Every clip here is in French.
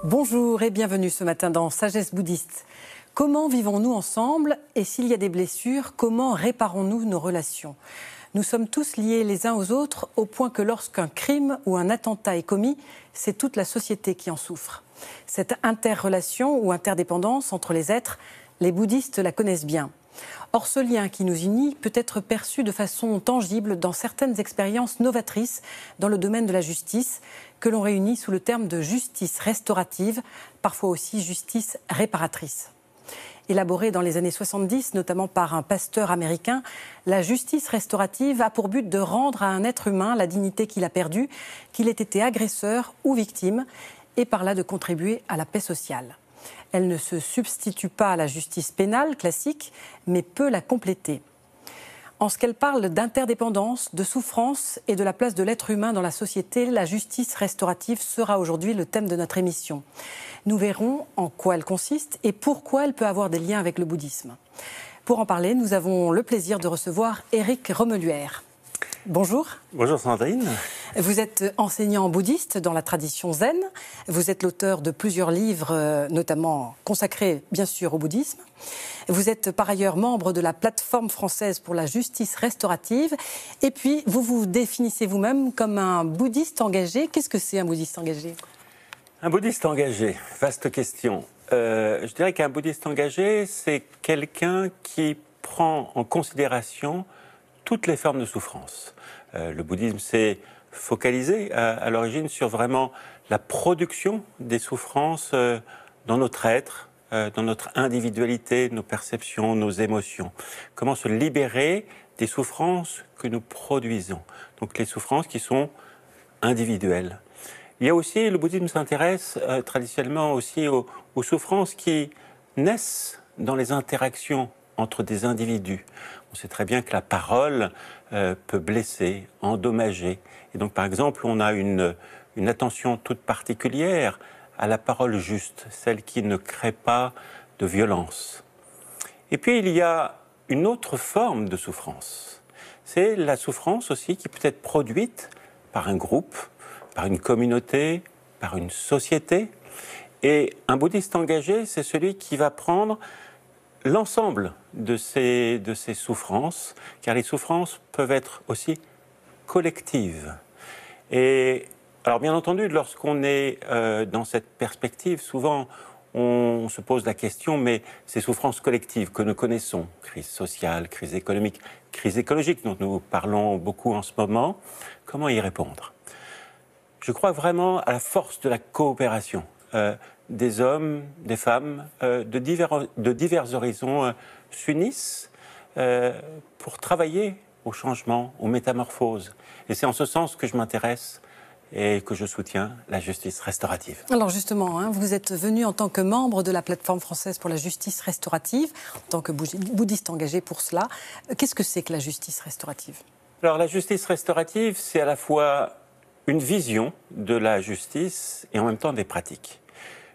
Bonjour et bienvenue ce matin dans Sagesse bouddhiste. Comment vivons-nous ensemble et s'il y a des blessures, comment réparons-nous nos relations ? Nous sommes tous liés les uns aux autres au point que lorsqu'un crime ou un attentat est commis, c'est toute la société qui en souffre. Cette interrelation ou interdépendance entre les êtres, les bouddhistes la connaissent bien. Or, ce lien qui nous unit peut être perçu de façon tangible dans certaines expériences novatrices dans le domaine de la justice, que l'on réunit sous le terme de justice restaurative, parfois aussi justice réparatrice. Élaborée dans les années 70, notamment par un pasteur américain, la justice restaurative a pour but de rendre à un être humain la dignité qu'il a perdue, qu'il ait été agresseur ou victime, et par là de contribuer à la paix sociale. Elle ne se substitue pas à la justice pénale classique, mais peut la compléter. En ce qu'elle parle d'interdépendance, de souffrance et de la place de l'être humain dans la société, la justice restaurative sera aujourd'hui le thème de notre émission. Nous verrons en quoi elle consiste et pourquoi elle peut avoir des liens avec le bouddhisme. Pour en parler, nous avons le plaisir de recevoir Éric Remeluère. Bonjour. Bonjour Sandrine. Vous êtes enseignant bouddhiste dans la tradition zen. Vous êtes l'auteur de plusieurs livres, notamment consacrés bien sûr au bouddhisme. Vous êtes par ailleurs membre de la plateforme française pour la justice restaurative. Et puis, vous vous définissez vous-même comme un bouddhiste engagé. Qu'est-ce que c'est un bouddhiste engagé ? Un bouddhiste engagé, vaste question. Je dirais qu'un bouddhiste engagé, c'est quelqu'un qui prend en considération toutes les formes de souffrance. Le bouddhisme s'est focalisé à l'origine sur vraiment la production des souffrances dans notre être, dans notre individualité, nos perceptions, nos émotions. Comment se libérer des souffrances que nous produisons. Donc les souffrances qui sont individuelles. Il y a aussi, le bouddhisme s'intéresse traditionnellement aussi aux souffrances qui naissent dans les interactions entre des individus. On sait très bien que la parole peut blesser, endommager. Et donc, par exemple, on a une attention toute particulière à la parole juste, celle qui ne crée pas de violence. Et puis, il y a une autre forme de souffrance. C'est la souffrance aussi qui peut être produite par un groupe, par une communauté, par une société. Et un bouddhiste engagé, c'est celui qui va prendre l'ensemble de ces souffrances, car les souffrances peuvent être aussi collectives. Et alors bien entendu, lorsqu'on est dans cette perspective, souvent on se pose la question, mais ces souffrances collectives que nous connaissons, crise sociale, crise économique, crise écologique dont nous parlons beaucoup en ce moment, comment y répondre ? Je crois vraiment à la force de la coopération. Des hommes, des femmes, de divers horizons s'unissent pour travailler au changement, aux métamorphoses. Et c'est en ce sens que je m'intéresse et que je soutiens la justice restaurative. Alors justement, vous êtes venu en tant que membre de la plateforme française pour la justice restaurative, en tant que bouddhiste engagé pour cela. Qu'est-ce que c'est que la justice restaurative ? Alors la justice restaurative, c'est à la fois une vision de la justice et en même temps des pratiques.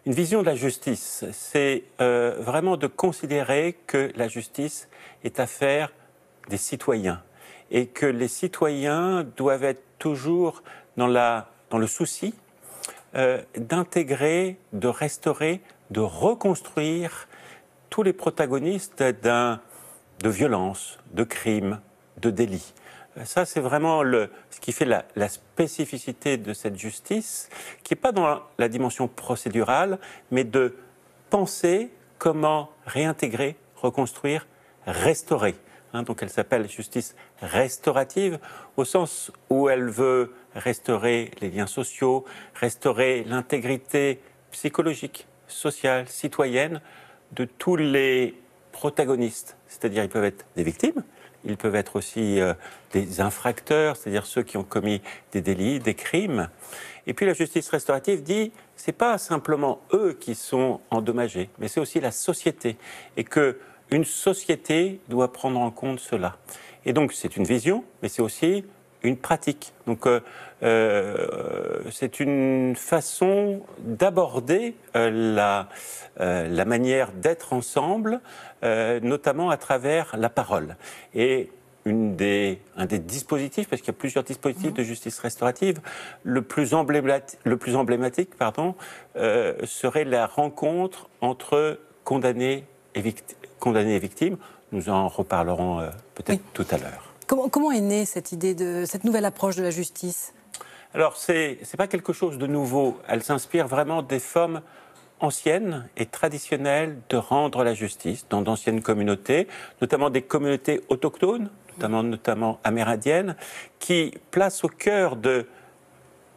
Une vision de la justice, c'est vraiment de considérer que la justice est affaire des citoyens et que les citoyens doivent être toujours dans le souci d'intégrer, de restaurer, de reconstruire tous les protagonistes de violences, de crimes, de délits. Ça, c'est vraiment ce qui fait la spécificité de cette justice, qui n'est pas dans la dimension procédurale, mais de penser comment réintégrer, reconstruire, restaurer. Donc elle s'appelle justice restaurative, au sens où elle veut restaurer les liens sociaux, restaurer l'intégrité psychologique, sociale, citoyenne de tous les protagonistes. C'est-à-dire ils peuvent être des victimes, ils peuvent être aussi des infracteurs, c'est-à-dire ceux qui ont commis des délits, des crimes. Et puis la justice restaurative dit, c'est pas simplement eux qui sont endommagés, mais c'est aussi la société. Et qu'une société doit prendre en compte cela. Et donc c'est une vision, mais c'est aussi une pratique. Donc c'est une façon d'aborder la manière d'être ensemble, notamment à travers la parole. Et un des dispositifs, parce qu'il y a plusieurs dispositifs de justice restaurative, le plus emblématique, serait la rencontre entre condamnés et victimes. Nous en reparlerons peut-être tout à l'heure. Comment est née cette idée cette nouvelle approche de la justice? Alors, c'est pas quelque chose de nouveau. Elle s'inspire vraiment des formes anciennes et traditionnelles de rendre la justice dans d'anciennes communautés, notamment des communautés autochtones, notamment amérindiennes, qui placent au cœur de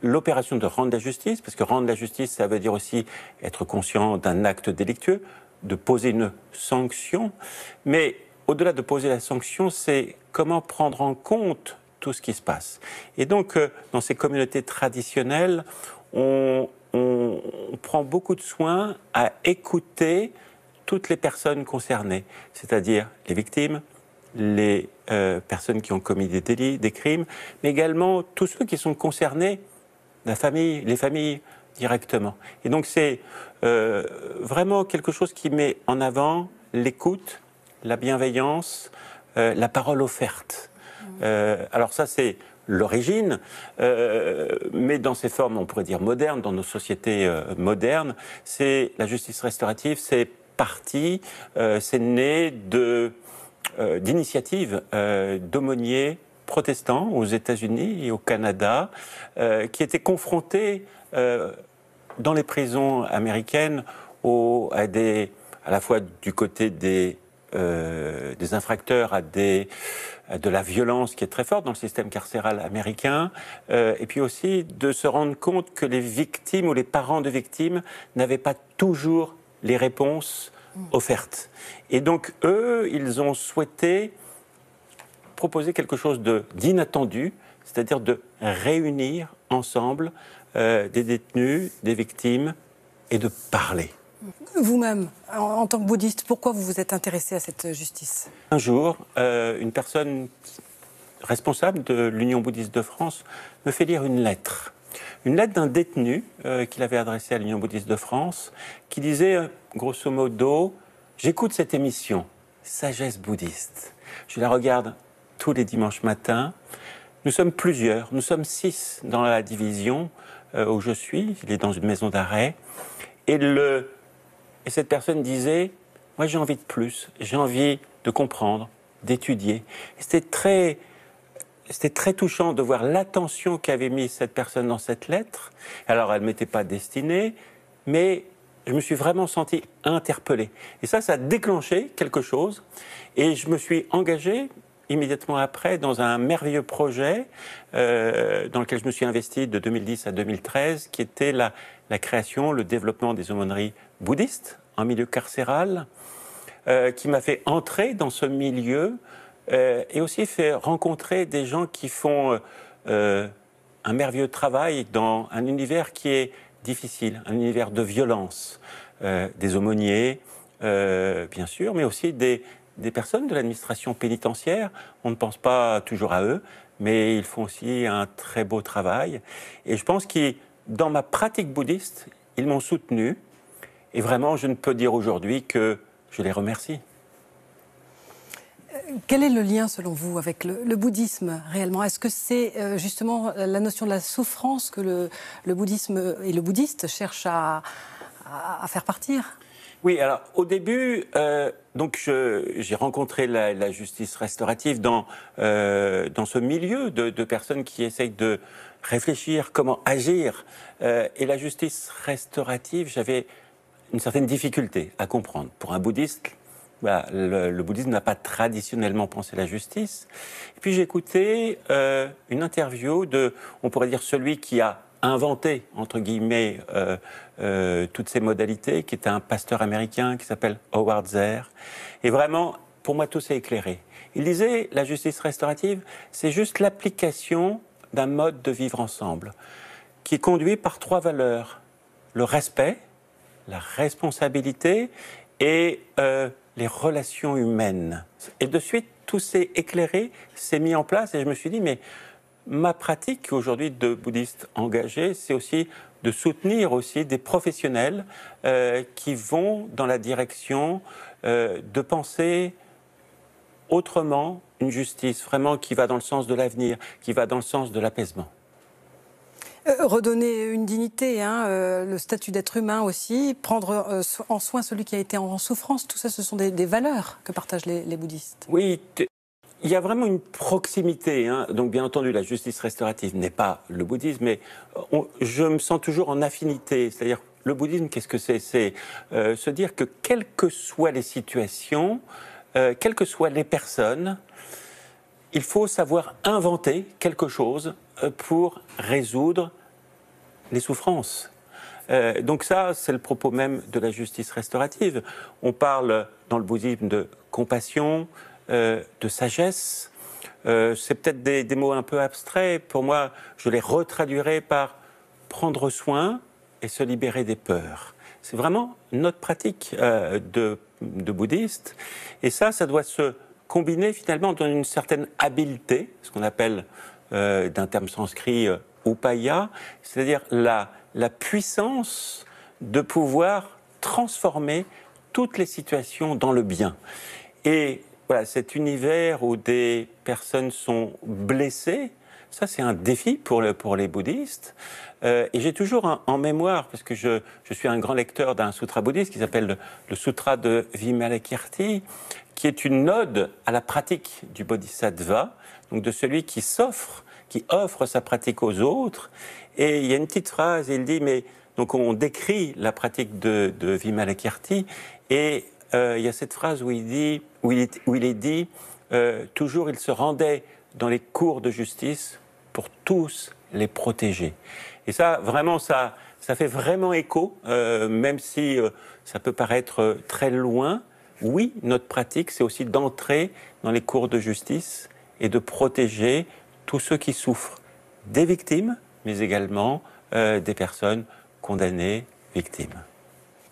l'opération de rendre la justice, parce que rendre la justice, ça veut dire aussi être conscient d'un acte délictueux, de poser une sanction, mais au-delà de poser la sanction, c'est comment prendre en compte tout ce qui se passe. Et donc, dans ces communautés traditionnelles, on prend beaucoup de soin à écouter toutes les personnes concernées, c'est-à-dire les victimes, les personnes qui ont commis des délits, des crimes, mais également tous ceux qui sont concernés, les familles directement. Et donc c'est vraiment quelque chose qui met en avant l'écoute, la bienveillance, la parole offerte. Alors ça, c'est l'origine, mais dans ces formes, on pourrait dire modernes, dans nos sociétés modernes, c'est la justice restaurative, c'est parti, c'est né d'initiatives d'aumôniers protestants aux États-Unis et au Canada, qui étaient confrontés dans les prisons américaines à la fois du côté des infracteurs, à de la violence qui est très forte dans le système carcéral américain, et puis aussi de se rendre compte que les victimes ou les parents de victimes n'avaient pas toujours les réponses offertes. Et donc, eux, ils ont souhaité proposer quelque chose d'inattendu, c'est-à-dire de réunir ensemble des détenus, des victimes, et de parler. Vous-même, en tant que bouddhiste, pourquoi vous vous êtes intéressé à cette justice? Un jour, une personne responsable de l'Union bouddhiste de France me fait lire une lettre d'un détenu qu'il avait adressée à l'Union bouddhiste de France, qui disait, grosso modo, « J'écoute cette émission, Sagesse bouddhiste. Je la regarde tous les dimanches matins. Nous sommes plusieurs, nous sommes 6 dans la division où je suis, il est dans une maison d'arrêt. Et cette personne disait, moi j'ai envie de plus, j'ai envie de comprendre, d'étudier. C'était très touchant de voir l'attention qu'avait mise cette personne dans cette lettre. Alors elle ne m'était pas destinée, mais je me suis vraiment senti interpellé. Et ça a déclenché quelque chose. Et je me suis engagé immédiatement après dans un merveilleux projet dans lequel je me suis investi de 2010 à 2013, qui était la création, le développement des aumôneries bouddhistes en milieu carcéral, qui m'a fait entrer dans ce milieu et aussi fait rencontrer des gens qui font un merveilleux travail dans un univers qui est difficile, un univers de violence, des aumôniers, bien sûr, mais aussi des personnes de l'administration pénitentiaire. On ne pense pas toujours à eux, mais ils font aussi un très beau travail. Et je pense que dans ma pratique bouddhiste, ils m'ont soutenu. Et vraiment, je ne peux dire aujourd'hui que je les remercie. Quel est le lien, selon vous, avec le bouddhisme, réellement? Est-ce que c'est justement la notion de la souffrance que le bouddhisme et le bouddhiste cherchent à faire partir? Oui, alors au début, donc j'ai rencontré la justice restaurative dans ce milieu de personnes qui essayent de réfléchir comment agir. Et la justice restaurative, j'avais une certaine difficulté à comprendre. Pour un bouddhiste, le bouddhisme n'a pas traditionnellement pensé la justice. Et puis j'ai écouté une interview on pourrait dire, celui qui a inventé, entre guillemets, toutes ces modalités, qui est un pasteur américain qui s'appelle Howard Zehr. Et vraiment, pour moi, tout s'est éclairé. Il disait, la justice restaurative, c'est juste l'application d'un mode de vivre ensemble, qui est conduit par 3 valeurs. Le respect, la responsabilité et les relations humaines. Et de suite, tout s'est éclairé, s'est mis en place, et je me suis dit, mais ma pratique aujourd'hui de bouddhiste engagé, c'est aussi de soutenir aussi des professionnels qui vont dans la direction de penser autrement une justice vraiment qui va dans le sens de l'avenir, qui va dans le sens de l'apaisement. Redonner une dignité, le statut d'être humain aussi, prendre en soin celui qui a été en souffrance, tout ça, ce sont des valeurs que partagent les bouddhistes. Oui, il y a vraiment une proximité. Donc, bien entendu, la justice restaurative n'est pas le bouddhisme, mais je me sens toujours en affinité. C'est-à-dire, le bouddhisme, qu'est-ce que c'est? C'est se dire que quelles que soient les situations, quelles que soient les personnes, il faut savoir inventer quelque chose pour résoudre les souffrances. Donc ça, c'est le propos même de la justice restaurative. On parle dans le bouddhisme de compassion, de sagesse. C'est peut-être des mots un peu abstraits. Pour moi, je les retraduirais par prendre soin et se libérer des peurs. C'est vraiment notre pratique de bouddhiste. Et ça doit se combiner finalement dans une certaine habileté, ce qu'on appelle d'un terme sanskrit upaya, c'est-à-dire la puissance de pouvoir transformer toutes les situations dans le bien. Et voilà, cet univers où des personnes sont blessées, ça c'est un défi pour les bouddhistes. Et j'ai toujours en mémoire, parce que je suis un grand lecteur d'un sutra bouddhiste qui s'appelle le sutra de Vimalakirti, qui est une ode à la pratique du bodhisattva, donc de celui qui offre sa pratique aux autres. Et il y a une petite phrase, il dit, donc on décrit la pratique de Vimalakirti, et il y a cette phrase où il est dit, toujours il se rendait dans les cours de justice pour tous les protéger. Et ça, vraiment, ça fait vraiment écho, même si ça peut paraître très loin. Oui, notre pratique, c'est aussi d'entrer dans les cours de justice et de protéger tous ceux qui souffrent, des victimes, mais également des personnes condamnées, victimes.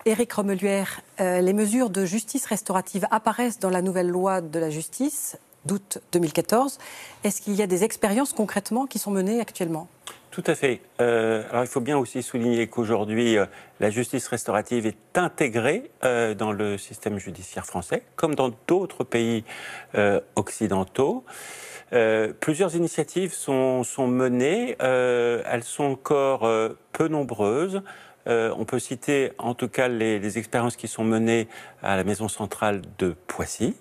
Éric Romeluère, les mesures de justice restaurative apparaissent dans la nouvelle loi de la justice d'août 2014. Est-ce qu'il y a des expériences concrètement qui sont menées actuellement ? Tout à fait. Alors il faut bien aussi souligner qu'aujourd'hui, la justice restaurative est intégrée dans le système judiciaire français, comme dans d'autres pays occidentaux. Plusieurs initiatives sont menées, elles sont encore peu nombreuses. On peut citer en tout cas les expériences qui sont menées à la Maison centrale de Poissy,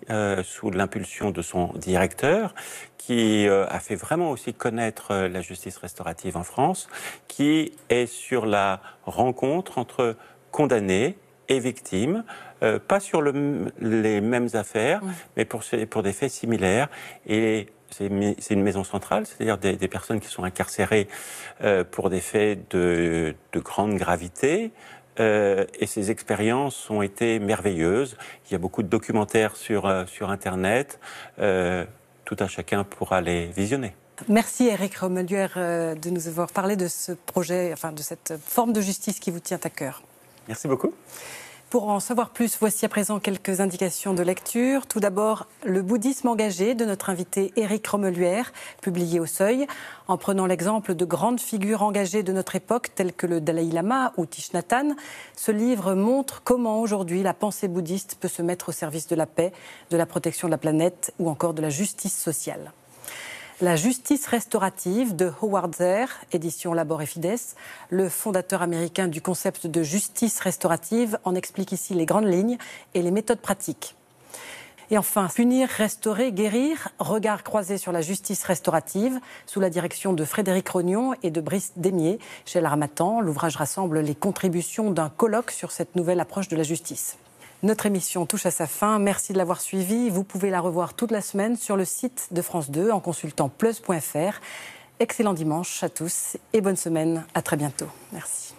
sous l'impulsion de son directeur, qui a fait vraiment aussi connaître la justice restaurative en France, qui est sur la rencontre entre condamnés et victimes, pas sur les mêmes affaires, mais pour des faits similaires. Et c'est une maison centrale, c'est-à-dire des personnes qui sont incarcérées pour des faits de grande gravité. Et ces expériences ont été merveilleuses. Il y a beaucoup de documentaires sur Internet. Tout un chacun pourra les visionner. Merci Éric Romeluère de nous avoir parlé de ce projet, enfin de cette forme de justice qui vous tient à cœur. Merci beaucoup. Pour en savoir plus, voici à présent quelques indications de lecture. Tout d'abord, Le bouddhisme engagé de notre invité Éric Romeluère, publié au Seuil. En prenant l'exemple de grandes figures engagées de notre époque, telles que le Dalai Lama ou Thich Nhat Hanh, ce livre montre comment aujourd'hui la pensée bouddhiste peut se mettre au service de la paix, de la protection de la planète ou encore de la justice sociale. La justice restaurative de Howard Zehr, édition Labor et Fides. Le fondateur américain du concept de justice restaurative en explique ici les grandes lignes et les méthodes pratiques. Et enfin, Punir, restaurer, guérir, regard croisé sur la justice restaurative, sous la direction de Frédéric Rognon et de Brice Démier, chez l'Harmattan. L'ouvrage rassemble les contributions d'un colloque sur cette nouvelle approche de la justice. Notre émission touche à sa fin. Merci de l'avoir suivie. Vous pouvez la revoir toute la semaine sur le site de France 2 en consultant plus.fr. Excellent dimanche à tous et bonne semaine. À très bientôt. Merci.